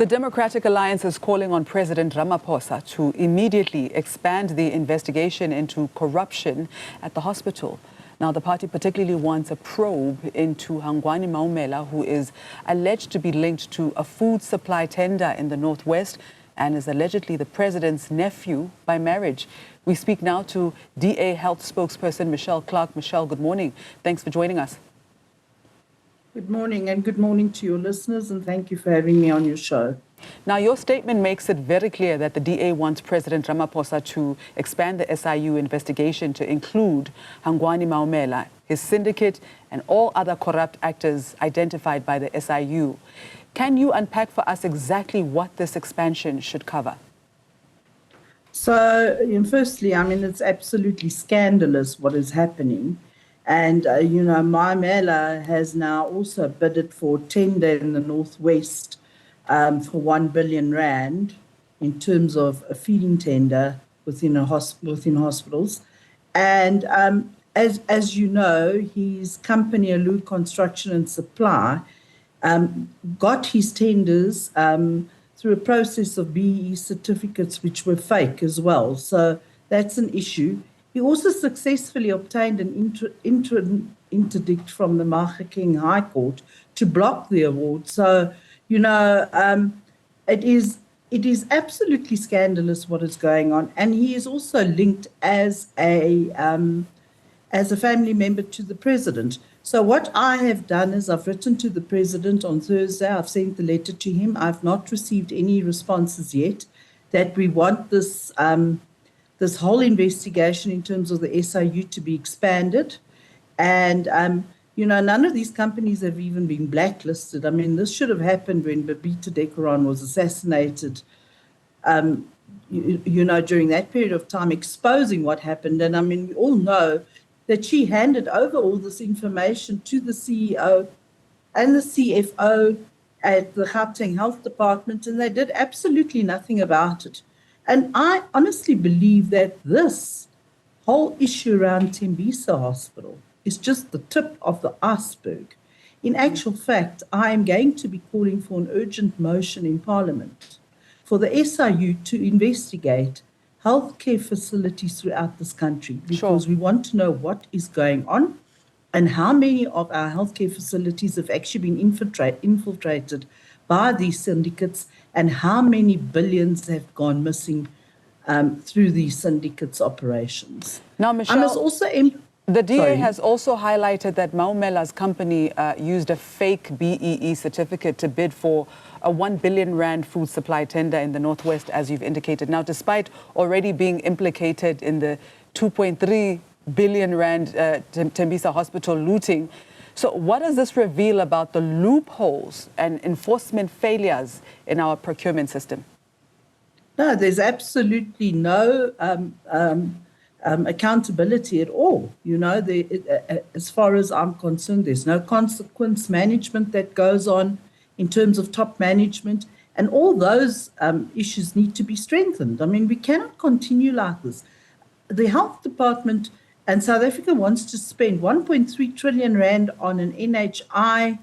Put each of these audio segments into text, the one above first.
The Democratic Alliance is calling on President Ramaphosa to immediately expand the investigation into corruption at the hospital. Now, the party particularly wants a probe into Hangwani Maumela, who is alleged to be linked to a food supply tender in the Northwest and is allegedly the president's nephew by marriage. We speak now to DA Health spokesperson Michéle Clarke. Michéle, good morning. Thanks for joining us. Good morning, and good morning to your listeners, and thank you for having me on your show. Now, your statement makes it very clear that the DA wants President Ramaphosa to expand the SIU investigation to include Hangwani Maumela, his syndicate, and all other corrupt actors identified by the SIU. Can you unpack for us exactly what this expansion should cover? So, firstly, it's absolutely scandalous what is happening. And, Maumela has now also bidded for tender in the Northwest for 1 billion rand in terms of a feeding tender within hospitals. And as you know, his company, Alu Construction and Supply, got his tenders through a process of BEE certificates, which were fake as well. So that's an issue. He also successfully obtained an interdict from the Michéle High Court to block the award. So, it is absolutely scandalous what is going on. And he is also linked as a family member to the president. So what I have done is I've written to the president on Thursday. I've sent the letter to him. I've not received any responses yet that we want this whole investigation in terms of the SIU to be expanded. And, none of these companies have even been blacklisted. This should have happened when Babita Decoran was assassinated, during that period of time, exposing what happened. And, we all know that she handed over all this information to the CEO and the CFO at the Gauteng Health Department, and they did absolutely nothing about it. And I honestly believe that this whole issue around Tembisa Hospital is just the tip of the iceberg. In actual fact, I am going to be calling for an urgent motion in Parliament for the SIU to investigate healthcare facilities throughout this country, because we want to know what is going on and how many of our healthcare facilities have actually been infiltrated by these syndicates, and how many billions have gone missing through these syndicates' operations. Now, Michéle, the DA has also highlighted that Maumela's company used a fake BEE certificate to bid for a 1 billion rand food supply tender in the Northwest, as you've indicated. Now, despite already being implicated in the 2.3 billion rand Tembisa Hospital looting, so what does this reveal about the loopholes and enforcement failures in our procurement system? No, there's absolutely no accountability at all. As far as I'm concerned, there's no consequence management that goes on in terms of top management, and all those issues need to be strengthened. We cannot continue like this. The health department and South Africa wants to spend 1.3 trillion rand on an NHI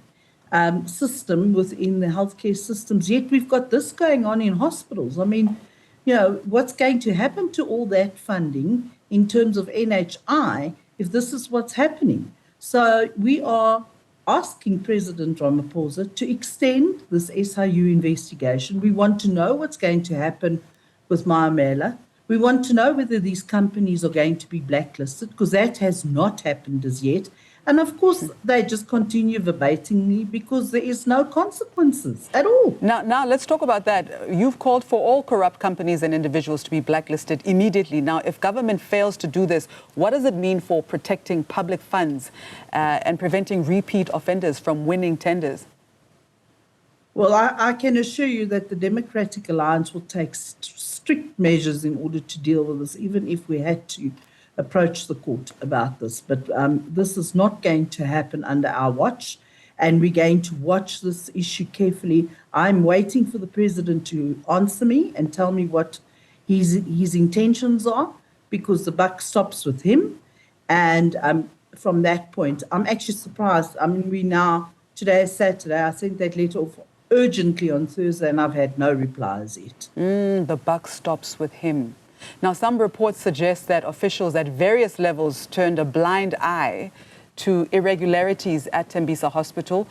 system within the healthcare systems, yet we've got this going on in hospitals. What's going to happen to all that funding in terms of NHI if this is what's happening? So we are asking President Ramaphosa to extend this SIU investigation. We want to know what's going to happen with Maumela. We want to know whether these companies are going to be blacklisted, because that has not happened as yet. And of course, they just continue verbatimly because there is no consequences at all. Now, let's talk about that. You've called for all corrupt companies and individuals to be blacklisted immediately. Now, if government fails to do this, what does it mean for protecting public funds and preventing repeat offenders from winning tenders? Well, I can assure you that the Democratic Alliance will take strict measures in order to deal with this, even if we had to approach the court about this. But this is not going to happen under our watch, and we're going to watch this issue carefully. I'm waiting for the president to answer me and tell me what his intentions are, because the buck stops with him. And from that point, I'm actually surprised. We now, today is Saturday, I sent that letter off urgently on Thursday, and I've had no replies yet. The buck stops with him. Now, some reports suggest that officials at various levels turned a blind eye to irregularities at Tembisa Hospital.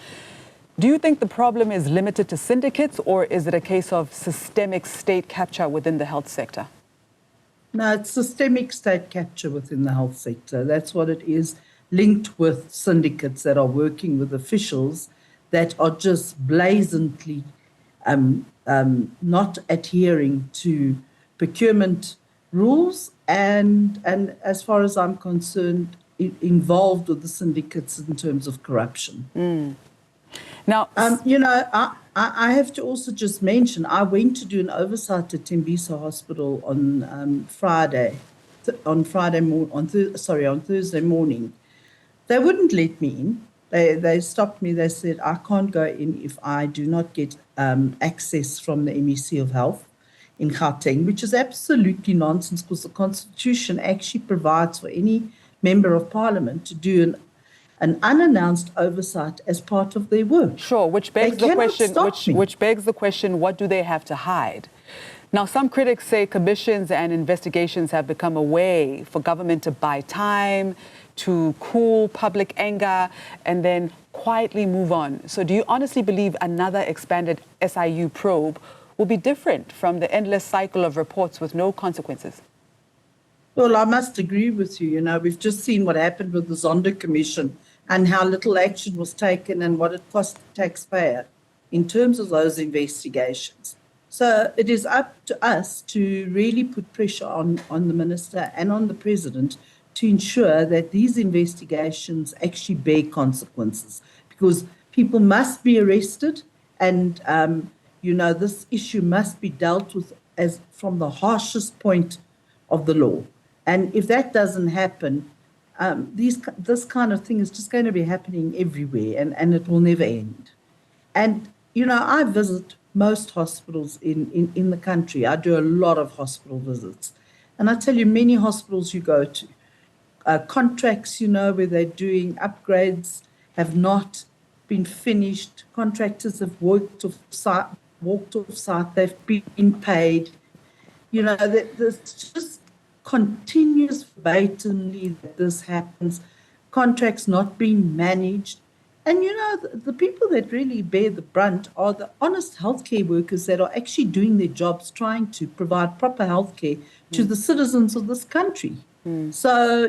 Do you think the problem is limited to syndicates, or is it a case of systemic state capture within the health sector? No, it's systemic state capture within the health sector. That's what it is, linked with syndicates that are working with officials that are just blatantly not adhering to procurement rules and as far as I'm concerned, involved with the syndicates in terms of corruption. Now, I have to also just mention, I went to do an oversight at Tembisa Hospital on Thursday morning. They wouldn't let me in. They stopped me. They said, I can't go in if I do not get access from the MEC of Health in Gauteng, which is absolutely nonsense because the Constitution actually provides for any member of Parliament to do an unannounced oversight as part of their work. Sure, which begs the question, what do they have to hide? Now, some critics say commissions and investigations have become a way for government to buy time, to cool public anger, and then quietly move on. So do you honestly believe another expanded SIU probe will be different from the endless cycle of reports with no consequences? Well, I must agree with you. We've just seen what happened with the Zondo Commission and how little action was taken and what it cost the taxpayer in terms of those investigations. So it is up to us to really put pressure on the minister and on the president to ensure that these investigations actually bear consequences, because people must be arrested and, this issue must be dealt with as from the harshest point of the law. And if that doesn't happen, this kind of thing is just going to be happening everywhere and it will never end. And, I visit most hospitals in the country. I do a lot of hospital visits. And I tell you, many hospitals you go to, contracts, where they're doing upgrades have not been finished. Contractors have walked off site, they've been paid. There's just continuous verbatimly that this happens, contracts not being managed. And, the people that really bear the brunt are the honest healthcare workers that are actually doing their jobs, trying to provide proper healthcare to the citizens of this country. So,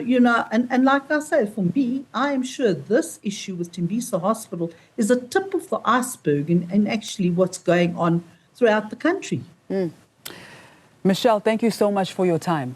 and like I say, for me, I am sure this issue with Tembisa Hospital is a tip of the iceberg in actually what's going on throughout the country. Michéle, thank you so much for your time.